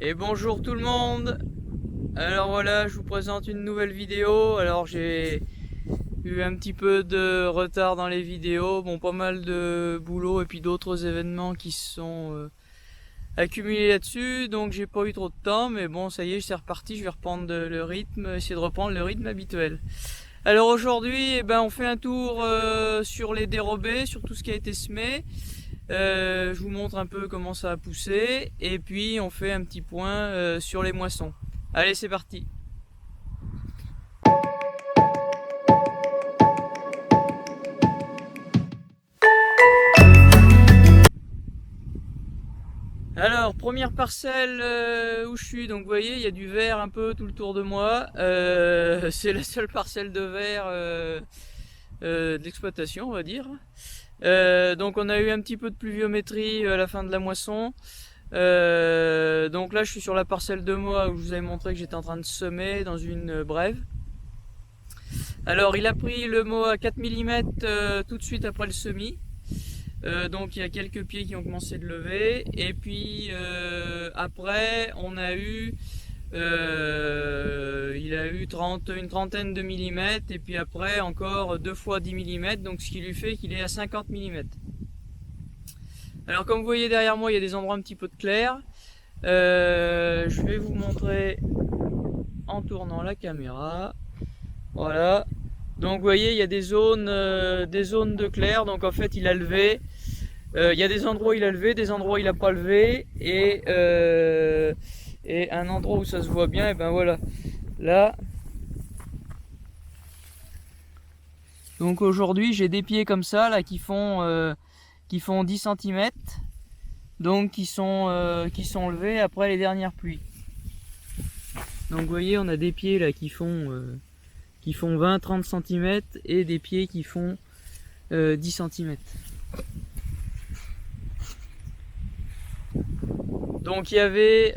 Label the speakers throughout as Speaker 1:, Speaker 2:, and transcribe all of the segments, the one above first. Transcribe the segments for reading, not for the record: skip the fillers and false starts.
Speaker 1: Et bonjour tout le monde. Alors voilà, je vous présente une nouvelle vidéo. Alors j'ai eu un petit peu de retard dans les vidéos, bon pas mal de boulot et puis d'autres événements qui se sont accumulés là-dessus, donc j'ai pas eu trop de temps, mais bon ça y est, c'est reparti, je vais reprendre le rythme, essayer de reprendre le rythme habituel. Alors aujourd'hui, on fait un tour sur les dérobés, sur tout ce qui a été semé. Je vous montre un peu comment ça a poussé et puis on fait un petit point sur les moissons. Allez, c'est parti. Alors, première parcelle où je suis, donc vous voyez, il y a du vert un peu tout le tour de moi. C'est la seule parcelle de vert de l'exploitation, on va dire. Donc on a eu un petit peu de pluviométrie à la fin de la moisson. Donc là je suis sur la parcelle de moi où je vous avais montré que j'étais en train de semer dans une brève. Alors il a pris le mois à 4 mm tout de suite après le semis. Donc il y a quelques pieds qui ont commencé de lever. Et puis après on a eu il a eu une trentaine de millimètres. Et puis après encore 2 fois 10 mm. Donc ce qui lui fait qu'il est à 50 mm. Alors comme vous voyez derrière moi il y a des endroits un petit peu de clair. Je vais vous montrer en tournant la caméra. Voilà. Donc vous voyez il y a des zones de clair. Donc en fait il a levé. Il y a des endroits où il a levé, des endroits où il n'a pas levé. Et un endroit où ça se voit bien. Et ben voilà. Là. Donc aujourd'hui j'ai des pieds comme ça là qui font 10 cm. Donc qui sont levés après les dernières pluies. Donc vous voyez on a des pieds là qui font 20-30 cm et des pieds qui font 10 cm. Donc il y avait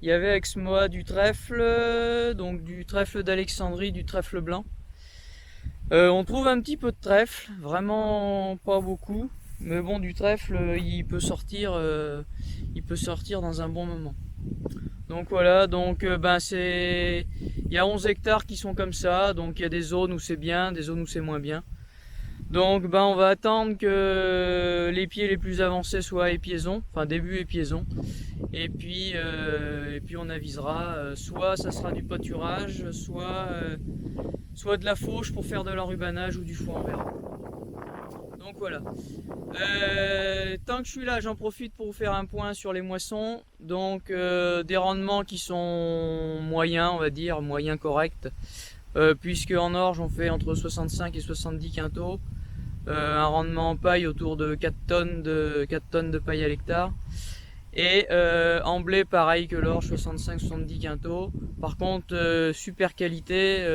Speaker 1: avec ce mois du trèfle, donc du trèfle d'Alexandrie, du trèfle blanc. On trouve un petit peu de trèfle, vraiment pas beaucoup, mais bon du trèfle il peut sortir dans un bon moment. Donc voilà, donc il y a 11 hectares qui sont comme ça, donc il y a des zones où c'est bien, des zones où c'est moins bien. Donc on va attendre que les pieds les plus avancés soient épiaisons, enfin début épiaison. Et puis on avisera, soit ça sera du pâturage, soit de la fauche pour faire de l'enrubanage ou du foin en verre. Donc voilà. Tant que je suis là, j'en profite pour vous faire un point sur les moissons. Donc des rendements qui sont moyens, on va dire, moyens corrects. Puisque en orge on fait entre 65 et 70 quintaux. Un rendement en paille autour de 4 tonnes de paille à l'hectare. Et en blé pareil que l'orge, 65-70 quintaux. Par contre super qualité,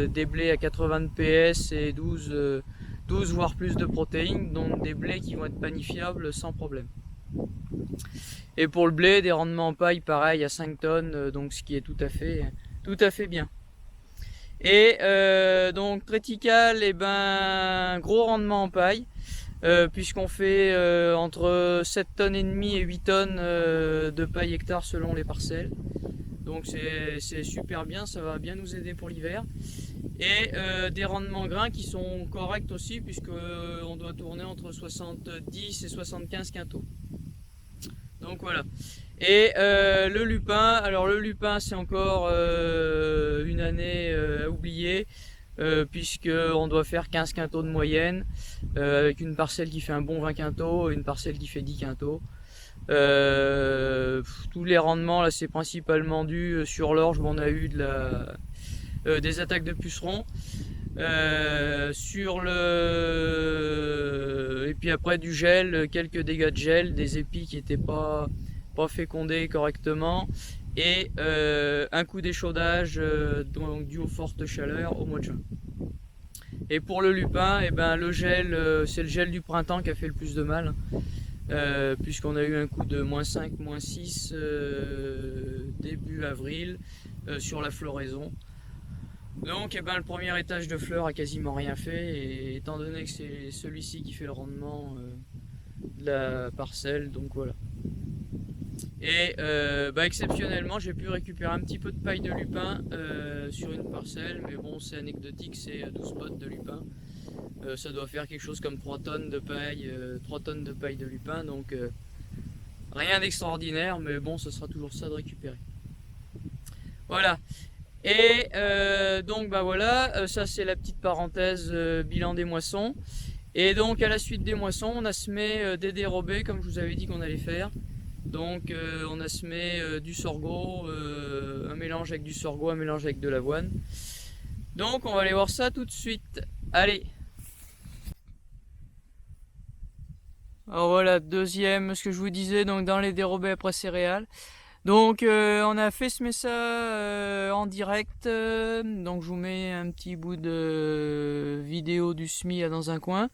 Speaker 1: des blés à 80 PS et 12 voire plus de protéines, donc des blés qui vont être panifiables sans problème. Et pour le blé, des rendements en paille pareil à 5 tonnes, donc ce qui est tout à fait bien. Et donc triticale, gros rendement en paille, puisqu'on fait entre 7 tonnes et demie et 8 tonnes de paille hectare selon les parcelles. Donc c'est super bien, ça va bien nous aider pour l'hiver. Et des rendements grains qui sont corrects aussi, puisque on doit tourner entre 70 et 75 quintaux. Donc voilà. Et le lupin, alors le lupin c'est encore une année à oublier, puisque on doit faire 15 quintaux de moyenne, avec une parcelle qui fait un bon 20 quintaux et une parcelle qui fait 10 quintaux. Tous les rendements là c'est principalement dû sur l'orge où on a eu des attaques de pucerons. Et puis après du gel, quelques dégâts de gel, des épis qui n'étaient pas fécondés correctement, et un coup d'échaudage donc dû aux fortes chaleurs au mois de juin. Et pour le lupin, le gel, c'est le gel du printemps qui a fait le plus de mal, puisqu'on a eu un coup de -5, -6 début avril sur la floraison. Donc le premier étage de fleurs a quasiment rien fait, et étant donné que c'est celui-ci qui fait le rendement de la parcelle, donc voilà. Et exceptionnellement, j'ai pu récupérer un petit peu de paille de lupin sur une parcelle, mais bon, c'est anecdotique, c'est 12 bottes de lupin. Ça doit faire quelque chose comme 3 tonnes de paille, 3 tonnes de paille de lupin, donc rien d'extraordinaire, mais bon, ce sera toujours ça de récupérer. Voilà. Et donc voilà, ça c'est la petite parenthèse bilan des moissons. Et donc à la suite des moissons, on a semé des dérobés comme je vous avais dit qu'on allait faire. Donc on a semé du sorgho, un mélange avec du sorgho, un mélange avec de l'avoine. Donc on va aller voir ça tout de suite. Allez. Alors voilà, deuxième, ce que je vous disais, donc dans les dérobés après céréales. Donc on a fait semer ça en direct, donc je vous mets un petit bout de vidéo du semis là, dans un coin.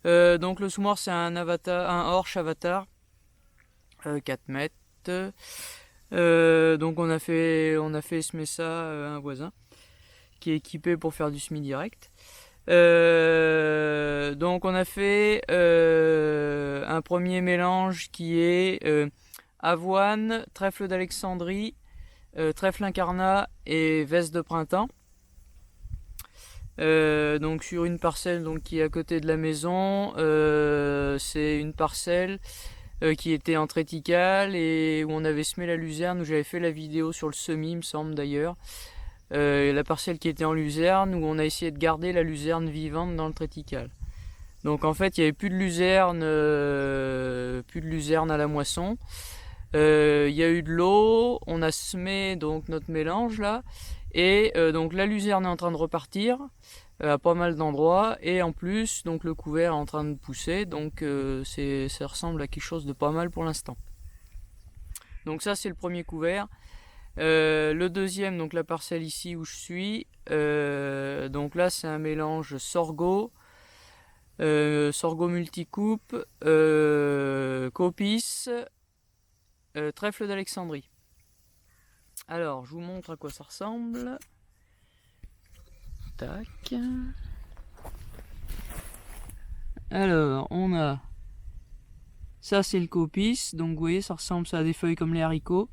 Speaker 1: Donc le semoir c'est un avatar, un Horsch Avatar, 4 mètres. Donc on a fait semer ça à un voisin qui est équipé pour faire du semis direct. Donc on a fait un premier mélange qui est avoine, trèfle d'Alexandrie, trèfle incarnat et veste de printemps. Donc sur une parcelle donc, qui est à côté de la maison, c'est une parcelle qui était en triticale et où on avait semé la luzerne, où j'avais fait la vidéo sur le semis, il me semble d'ailleurs. La parcelle qui était en luzerne, où on a essayé de garder la luzerne vivante dans le triticale. Donc en fait il n'y avait plus de luzerne à la moisson. Il y a eu de l'eau, on a semé donc notre mélange là, et donc la luzerne est en train de repartir à pas mal d'endroits, et en plus donc le couvert est en train de pousser, donc ça ressemble à quelque chose de pas mal pour l'instant. Donc ça c'est le premier couvert. Le deuxième, donc la parcelle ici où je suis, donc là c'est un mélange sorgho, sorgho multicoupe, copis, trèfle d'Alexandrie. Alors je vous montre à quoi ça ressemble. Tac. Alors on a, ça c'est le copis, donc vous voyez ça ressemble à des feuilles comme les haricots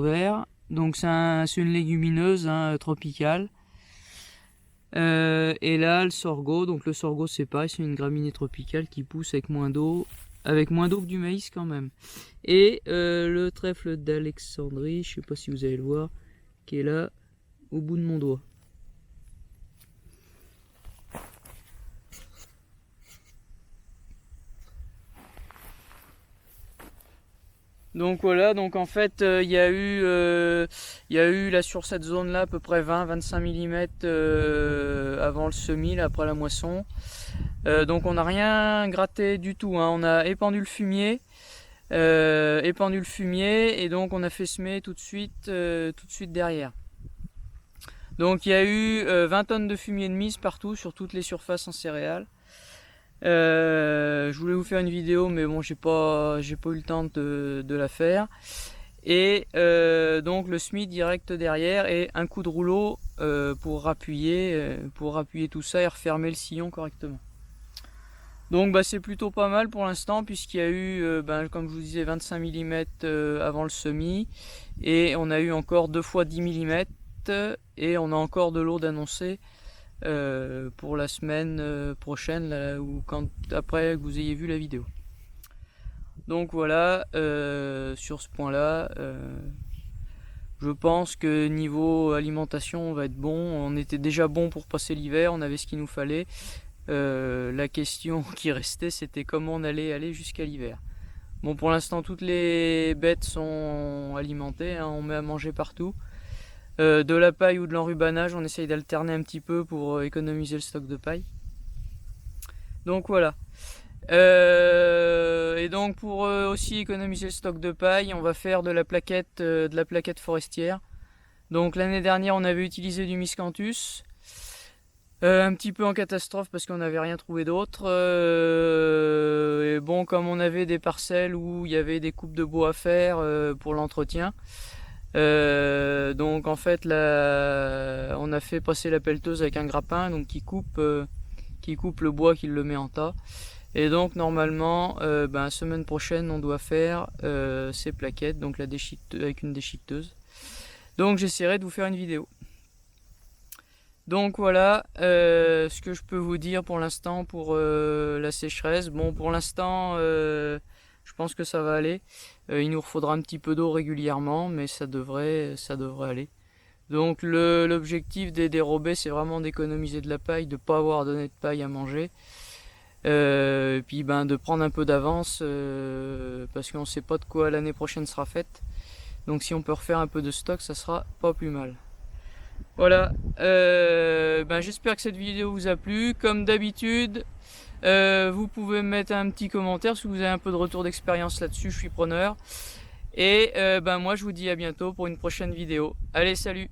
Speaker 1: verts. Donc c'est une légumineuse tropicale. Et là le sorgho, donc le sorgho c'est pareil, c'est une graminée tropicale qui pousse avec moins d'eau que du maïs quand même. Et le trèfle d'Alexandrie, je sais pas si vous allez le voir, qui est là au bout de mon doigt. Donc voilà, donc en fait il y a eu là sur cette zone là à peu près 20-25 mm avant le semis, là, après la moisson. Donc on n'a rien gratté du tout, hein. On a épandu le fumier, et donc on a fait semer tout de suite derrière. Donc il y a eu 20 tonnes de fumier de mise partout sur toutes les surfaces en céréales. Je voulais vous faire une vidéo, mais bon, j'ai pas eu le temps de la faire. Et donc le semis direct derrière et un coup de rouleau pour appuyer tout ça et refermer le sillon correctement. Donc c'est plutôt pas mal pour l'instant, puisqu'il y a eu, comme je vous disais, 25 mm avant le semis, et on a eu encore 2 fois 10 mm, et on a encore de l'eau d'annoncer pour la semaine prochaine, là, ou après que vous ayez vu la vidéo. Donc voilà, sur ce point là, je pense que niveau alimentation on va être bon. On était déjà bon pour passer l'hiver, on avait ce qu'il nous fallait. La question qui restait, c'était comment on allait aller jusqu'à l'hiver. Bon, pour l'instant toutes les bêtes sont alimentées, hein, on met à manger partout. De la paille ou de l'enrubanage, on essaye d'alterner un petit peu pour économiser le stock de paille. Donc voilà. Et donc pour aussi économiser le stock de paille, on va faire de la plaquette forestière. Donc l'année dernière, on avait utilisé du miscanthus. Un petit peu en catastrophe parce qu'on n'avait rien trouvé d'autre. Et bon, comme on avait des parcelles où il y avait des coupes de bois à faire pour l'entretien, donc en fait là, on a fait passer la pelleteuse avec un grappin, donc qui coupe le bois, qui le met en tas. Et donc normalement, semaine prochaine, on doit faire ces plaquettes, donc avec une déchiqueteuse. Donc j'essaierai de vous faire une vidéo. Donc voilà ce que je peux vous dire pour l'instant pour la sécheresse. Bon, pour l'instant, je pense que ça va aller. Il nous faudra un petit peu d'eau régulièrement, mais ça devrait aller. Donc l'objectif des dérobés, c'est vraiment d'économiser de la paille, de ne pas avoir donné de paille à manger. Et puis de prendre un peu d'avance parce qu'on ne sait pas de quoi l'année prochaine sera faite. Donc si on peut refaire un peu de stock, ça sera pas plus mal. Voilà, j'espère que cette vidéo vous a plu. Comme d'habitude, vous pouvez me mettre un petit commentaire si vous avez un peu de retour d'expérience là-dessus, je suis preneur. Et moi je vous dis à bientôt pour une prochaine vidéo. Allez, salut!